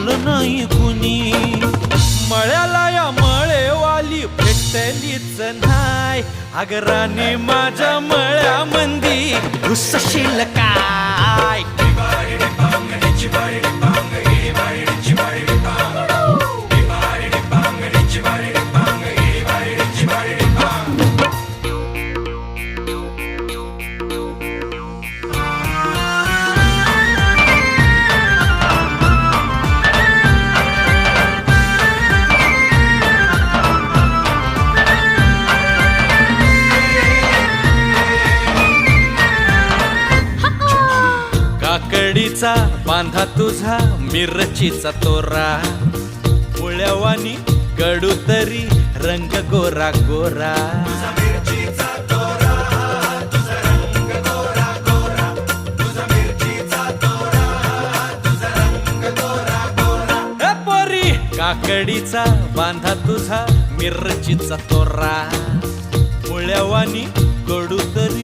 पाहिलं नाही कुणी. मळ्याला या मळेवाली भेटलीच नाय. अगं राणी माझ्या मळ्यामंदी घुसशील काय. काकडीचा बांधा तुझा मिरचीचा तोरा. मुळ्यावानी कडू तरी रंग गोरा गोरा. पोरी काकडीचा बांधा तुझा मिरचीचा तोरा. मुळ्यावानी